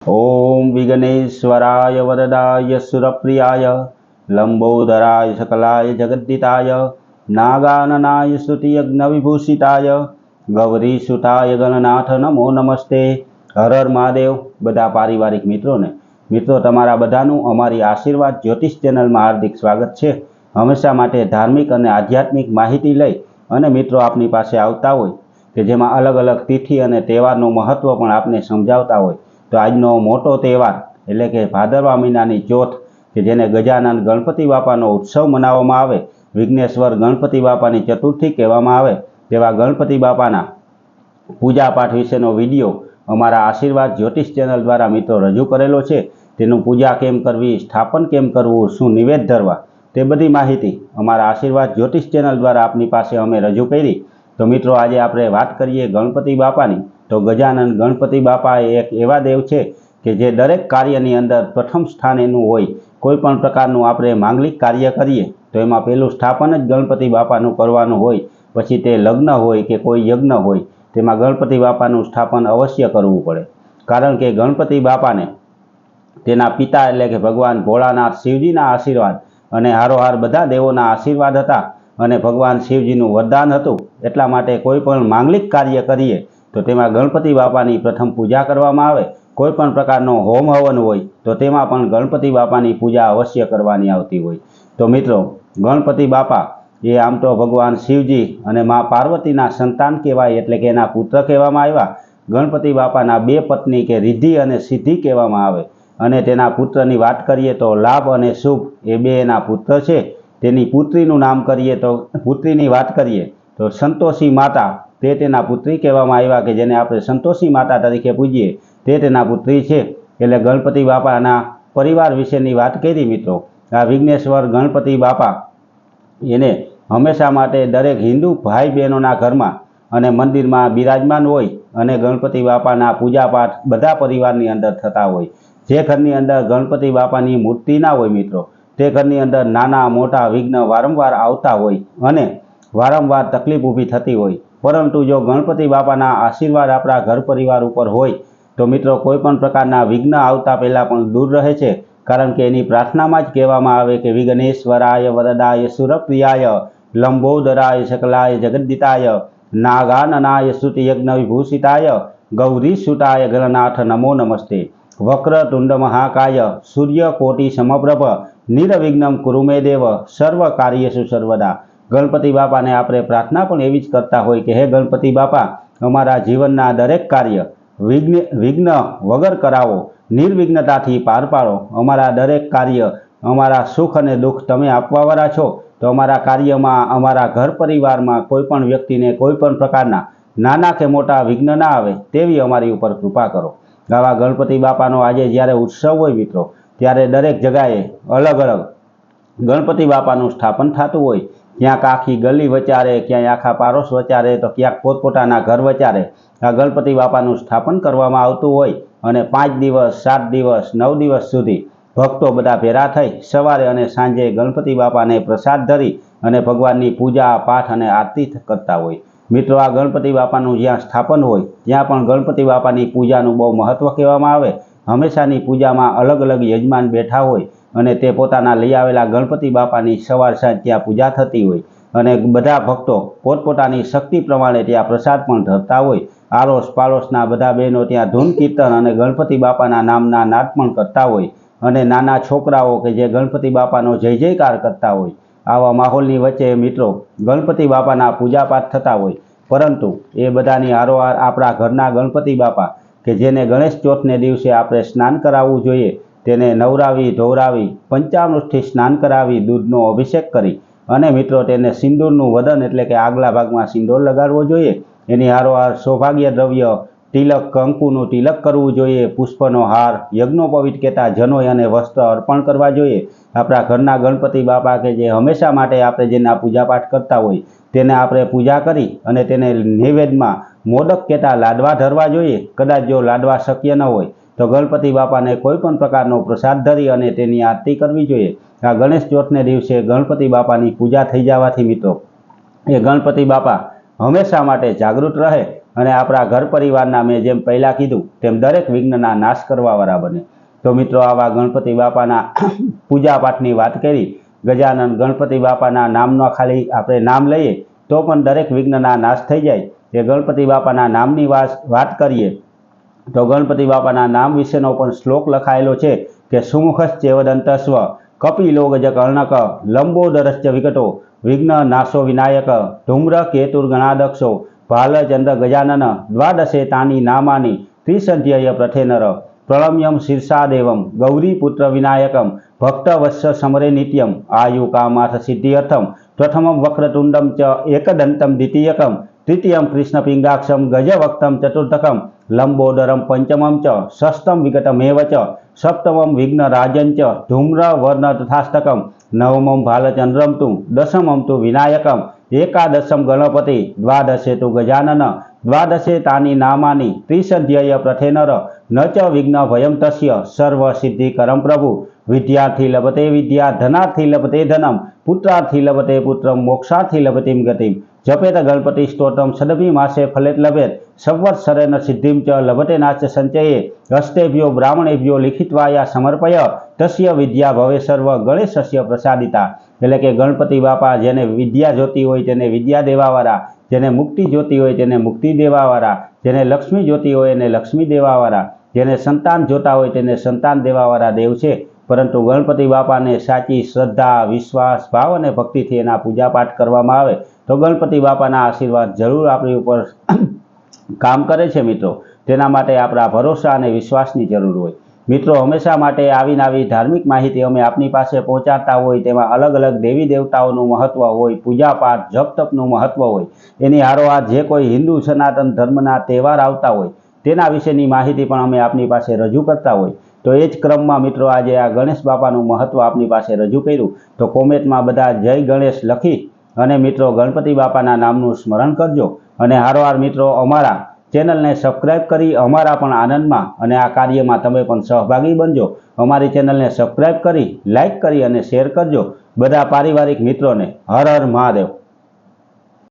ओम विघ्नेश्वराय वरदाय सुरप्रियाय लंबोदराय सकलाय जगद्दिताय नागाननाय स्तुतियज्ञविभूषिताय गौरीसुताय गणनाथ नमो नमस्ते। हर हर महादेव। बधा पारिवारिक मित्रों तमारा बधानुं अमारी आशीर्वाद ज्योतिष चेनल में हार्दिक स्वागत है। हमेशा माटे धार्मिक और आध्यात्मिक माहिती लई अने मित्रों आपनी पासे आवता होय के जेमां अलग अलग तिथि और तहेवारनुं महत्व पण आपने समजावता होय। तो आजनो मोटो तहेवार एटले के भादरवा महीनानी चौथ के जेने गजानन गणपति बापानो उत्सव मनाववामां आवे, विघ्नेश्वर गणपति बापानी चतुर्थी कहेवामां आवे तेवा गणपति बापाना पूजा पाठ विशेनो विडियो अमारा आशीर्वाद ज्योतिष चेनल द्वारा मित्रों रजू करेलो छे। तेनुं पूजा केम करवी, स्थापन केम करवुं, शुं निवेद धरवा ते बधी माहिती अमारा आशीर्वाद ज्योतिष चेनल द्वारा आपनी पासे अमे रजू करी। तो मित्रों आज आपणे वात करीए गणपति बापानी। तो गजानन गणपति बापा एक एवा देव छे कि जे दरेक कार्यनी अंदर प्रथम स्थान एनुं होय। कोईपण प्रकारनुं आपणे मांगलिक कार्य करीए तो एमां पहेलुं स्थापन ज गणपति बापानुं करवानुं होय। पछी ते लग्न होय के कोई यज्ञ होय तेमां गणपति बापानुं स्थापन अवश्य करवुं पड़े। कारण के गणपति बापाने तेना पिता एटले के भगवान भोळानाथ शिवजीना आशीर्वाद अने हारोहार बधा देवोना आशीर्वाद हता अने भगवान शिवजीनुं वरदान हतुं। एटला माटे कोईपण मांगलिक कार्य करीए तो तेमां गणपति बापानी प्रथम पूजा करवामां आवे। कोईपण प्रकारनो होम हवन होय तो तेमां पण गणपति बापानी पूजा अवश्य करवानी आवती होय। तो मित्रों गणपति बापा ये आम तो भगवान शिवजी अने मां पार्वतीना संतान कहेवाय एटले के एना पुत्र कहेवामां आव्या। गणपति बापाना बे पत्नी के रिद्धि अने सिद्धि कहेवामां आवे अने तेना पुत्रनी वात करीए तो लाभ अने शुभ ए बे एना पुत्र छे। तेनी पुत्रीनुं नाम करीए तो पुत्रीनी वात करीए तो संतोषी माता ते तेना पुत्री कहेवामां आव्या के जेने आपणे संतोषी माता तरीके पूजीए ते तेना पुत्री छे। एटले गणपति बापाना परिवार विशेनी वात करी मित्रों। आ विघ्नेश्वर गणपति बापा एने हमेशा माटे दरेक हिंदू भाई बहनोना घरमां अने मंदिरमां बिराजमान होय अने गणपति बापाना पूजा पाठ बधा परिवारनी अंदर थता होय। जे घरनी अंदर गणपति बापानी मूर्ति ना होय मित्रों ते घरनी अंदर नाना मोटा विघ्न वारंवार आवता होय अने वारंवार तकलीफ ऊभी थती होय। परंतु जो गणपति बापाना आशीर्वाद आपणा घर परिवार उपर होय तो मित्रों कोईपण प्रकारना विघ्न आवता पहेला पण दूर रहे छे। कारण के एनी प्रार्थनामां ज कहेवामां आवे के विघ्नेश्वराय वरदाय सुरप्रियाय लंबोदराय सकलाय जगद्दिताय नागाननाय स्तुतियज्ञविभूषिताय गौरीसुताय गणनाथ नमो नमस्ते। वक्रतुंड महाकाय सूर्यकोटि समप्रभ निर्विघ्नं कुरु मे देव सर्व कार्येषु सर्वदा। गणपति बापा ने आपणे प्रार्थना पण एवी ज करता होय के हे गणपति बापा अमारा जीवनना दरेक कार्य विघ्न वगर करावो, निर्विघ्नताथी पार पाडो। अमारा दरेक कार्य अमारा सुख अने दुख तमे आपवावाळा छो तो अमारा कार्यमां अमारा घर परिवारमां कोईपण व्यक्तिने कोईपण प्रकारना नाना के मोटा विघ्न ना आवे तेवी अमारी उपर कृपा करो। आवा गणपति बापानो आजे ज्यारे उत्सव होय मित्रों त्यारे दरेक जगाए अलग अलग गणपति बापानुं स्थापन थतुं होय। क्यांक आखी गली वचारे, क्यांक आखा पाड़ोश वचारे तो क्यांक पोतपोताना घर वचारे आ गणपति बापानुं स्थापन करवामां आवतुं होय अने 5 दिवस 7 दिवस 9 दिवस सुधी भक्तो बधा भेरा थई सवारे अने सांजे गणपति बापाने प्रसाद धरी अने भगवाननी पूजा पाठ अने आरती करता होय। मित्रों आ गणपति बापानुं ज्यां स्थापन होय त्यां पण गणपति बापानी पूजानुं बहु महत्व कहेवामां आवे। हमेशानी पूजामां अलग अलग यजमान बैठा होय अने ते पोताना लई आवेला गणपति बापानी सवार सांज त्यां पूजा थती होय अने बधा भक्तो पोतपोतानी शक्ति प्रमाणे त्यां प्रसाद पण धरता होय। आड़ोश पाड़ोशना बधा बहनों त्यां धून कीर्तन अने गणपति बापाना नामना नाद पण करता होय अने नाना छोकराओ के जे गणपति बापानो जय जयकार करता होय। आवा माहोलनी वच्चे मित्रों गणपति बापाना पूजा पाठ थता होय। परंतु ए बधानी हारोहार आपणा घरना गणपति बापा के जेने गणेश चौथने दिवसे आपणे स्नान कराववुं जोईए तेने नवरावी धोवरावी पंचामृतथी स्नान करावी दूधनो अभिषेक करी अने मित्रों तेने सिंदूरनुं वदन एटले के आगला भागमां सिंदूर लगाडवो जोईए। एनी हारोहार सौभाग्य द्रव्य तिलक कंकुनुं तिलक करवुं जोईए। पुष्पनो हार यज्ञोपवीत केता जनोय अने वस्त्र अर्पण करवा जोईए। आपणा घरना गणपति बापा के जे हमेशा माटे आपणे जेना पूजा पाठ करता होय तेने आपणे पूजा करी अने तेने नैवेद्यमां मोदक केता लाडवा धरवा जोईए। कदाच जो लाडवा शक्य न होय तो गणपति बापा ने कोईपण प्रकारनो प्रसाद धरी अने तेनी आरती करवी जोईए। आ गणेश चौथने दिवसे गणपति बापानी पूजा थई जवाथी मित्रों ए गणपति बापा हमेशा माटे जागृत रहे અને આપણા ઘર પરિવારના મેં જેમ પહેલાં કીધું તેમ દરેક વિઘ્નના નાશ કરવાવાળા બને। તો મિત્રો આવા ગણપતિ બાપાના પૂજા પાઠની વાત કરી। ગજાનન ગણપતિ બાપાના નામનો ખાલી આપણે નામ લઈએ તો પણ દરેક વિઘ્નના નાશ થઈ જાય। એ ગણપતિ બાપાના નામની વાત કરીએ તો ગણપતિ બાપાના નામ વિશેનો પણ શ્લોક લખાયેલો છે કે સુમુખશ્ચેવદંતસ્વ કપિલો ગજકર્ણક લંબોદરશ્ચ વિકટો વિઘ્ન નાશો વિનાયક ધૂમ્ર કેતુર્ગણાદક્ષો ભાલચંદ્ર ગજાનન દ્વાદશે તાની નામાની ત્રિસંધ્યય પ્રથેનર પ્રણમ્યમ શીર્ષાદેવમ ગૌરીપુત્ર વિનાયકમ ભક્તવત્સ સમરે નિત્યમ આયુ કામાર્થ સિદ્ધિઅર્થમ પ્રથમમ વક્રતુંડમ ચ એકદંતમ દ્વિતીયકમ तृतीयं कृष्णपिंगाक्षम गजवक्तम चतुर्थकम लंबोदरम पंचमं च षष्ठम विकटमेव च सप्तमं विघ्नराजं च धूम्रवर्ण तथाष्टकम नवमं भालचंद्रम तु दशमं तु विनायकम एकादशम गणपति द्वादशे तु गजानन द्वादशे तानि नामानि त्रिसंध्यय प्रथेनर न च विघ्न भयं तस्य सर्वसिद्धिकरं प्रभु विद्यार्थी लभते विद्या धनार्थी लभते धनम पुत्रार्थी लभते पुत्रम मोक्षार्थी लभतीम गतिम जपेत गणपति स्तोत्रम सदपि मासे फलेत लभेत संवत्सरेण सिद्धिं च लभते नाच संचये हस्तेभ्यो ब्राह्मणेभ्यो लिखित्वाया समर्पय तस्य विद्या भवे सर्व गणेशस्य प्रसादिता। એટલે કે ગણપતિ બાપા જેને વિદ્યા જોતી હોય તેને વિદ્યા દેવાવાળા, જેને મુક્તિ જોતી હોય તેને મુક્તિ દેવાવાળા, જેને લક્ષ્મી જોતી હોય એને લક્ષ્મી દેવાવાળા, જેને સંતાન જોતા હોય તેને સંતાન દેવાવાળા દેવ છે। પરંતુ ગણપતિ બાપાને સાચી શ્રદ્ધા, વિશ્વાસ, ભાવ અને ભક્તિથી એના પૂજાપાઠ કરવામાં આવે તો ગણપતિ બાપાના આશીર્વાદ જરૂર આપણી ઉપર કામ કરે છે મિત્રો। તેના માટે આપણા ભરોસા અને વિશ્વાસની જરૂર હોય। મિત્રો હંમેશા માટે આવીને આવી ધાર્મિક માહિતી અમે આપની પાસે પહોંચાડતા હોય તેમાં અલગ અલગ દેવી દેવતાઓનું મહત્વ હોય, પૂજાપાઠ, જપ તપનું મહત્વ હોય, એની હારોહાર જે કોઈ હિન્દુ સનાતન ધર્મના તહેવાર આવતા હોય તેના વિશેની માહિતી પણ અમે આપની પાસે રજૂ કરતા હોય। તો એ જ ક્રમમાં મિત્રો આજે આ ગણેશ બાપાનું મહત્વ આપની પાસે રજૂ કર્યું। તો કોમેન્ટમાં બધા જય ગણેશ લખી અને મિત્રો ગણપતિ બાપાના નામનું સ્મરણ કરજો અને હારોહાર મિત્રો અમારા ચેનલને સબસ્ક્રાઈબ કરી અમારા પણ આનંદમાં અને આ કાર્યમાં તમે પણ સહભાગી બનજો। અમારી ચેનલને સબસ્ક્રાઈબ કરી, લાઈક કરી અને શેર કરજો બધા પારિવારિક મિત્રોને। હર હર મહાદેવ।